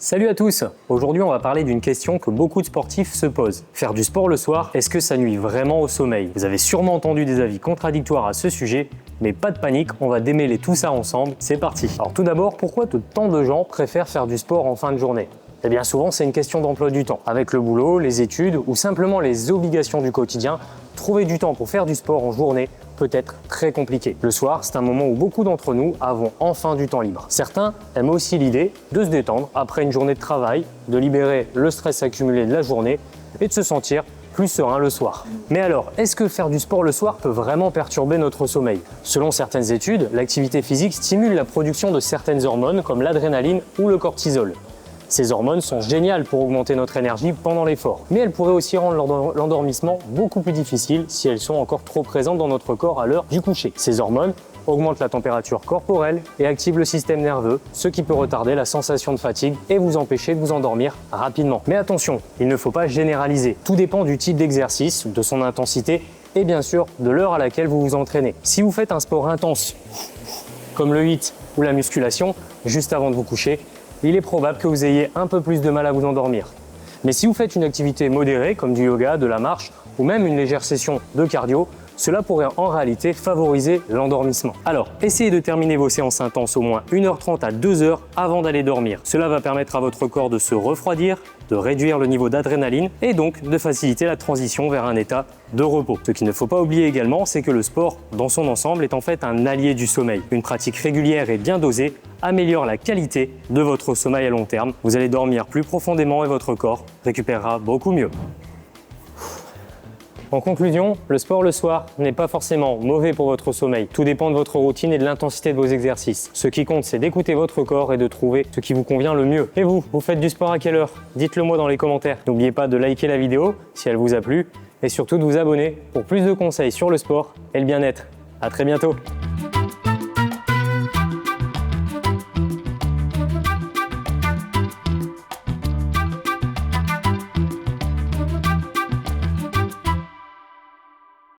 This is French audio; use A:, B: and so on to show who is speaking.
A: Salut à tous! Aujourd'hui on va parler d'une question que beaucoup de sportifs se posent. Faire du sport le soir, est-ce que ça nuit vraiment au sommeil? Vous avez sûrement entendu des avis contradictoires à ce sujet, mais pas de panique, on va démêler tout ça ensemble, c'est parti! Alors tout d'abord, pourquoi tant de gens préfèrent faire du sport en fin de journée? Eh bien souvent c'est une question d'emploi du temps. Avec le boulot, les études ou simplement les obligations du quotidien, trouver du temps pour faire du sport en journée peut être très compliqué. Le soir, c'est un moment où beaucoup d'entre nous avons enfin du temps libre. Certains aiment aussi l'idée de se détendre après une journée de travail, de libérer le stress accumulé de la journée et de se sentir plus serein le soir. Mais alors, est-ce que faire du sport le soir peut vraiment perturber notre sommeil? Selon certaines études, l'activité physique stimule la production de certaines hormones comme l'adrénaline ou le cortisol. Ces hormones sont géniales pour augmenter notre énergie pendant l'effort, mais elles pourraient aussi rendre l'endormissement beaucoup plus difficile si elles sont encore trop présentes dans notre corps à l'heure du coucher. Ces hormones augmentent la température corporelle et activent le système nerveux, ce qui peut retarder la sensation de fatigue et vous empêcher de vous endormir rapidement. Mais attention, il ne faut pas généraliser. Tout dépend du type d'exercice, de son intensité et bien sûr de l'heure à laquelle vous vous entraînez. Si vous faites un sport intense, comme le HIIT ou la musculation, juste avant de vous coucher, il est probable que vous ayez un peu plus de mal à vous endormir. Mais si vous faites une activité modérée comme du yoga, de la marche ou même une légère session de cardio, cela pourrait en réalité favoriser l'endormissement. Alors, essayez de terminer vos séances intenses au moins 1h30 à 2h avant d'aller dormir. Cela va permettre à votre corps de se refroidir, de réduire le niveau d'adrénaline et donc de faciliter la transition vers un état de repos. Ce qu'il ne faut pas oublier également, c'est que le sport, dans son ensemble, est en fait un allié du sommeil. Une pratique régulière et bien dosée améliore la qualité de votre sommeil à long terme. Vous allez dormir plus profondément et votre corps récupérera beaucoup mieux. En conclusion, le sport le soir n'est pas forcément mauvais pour votre sommeil. Tout dépend de votre routine et de l'intensité de vos exercices. Ce qui compte, c'est d'écouter votre corps et de trouver ce qui vous convient le mieux. Et vous faites du sport à quelle heure? Dites-le moi dans les commentaires. N'oubliez pas de liker la vidéo si elle vous a plu et surtout de vous abonner pour plus de conseils sur le sport et le bien-être. À très bientôt!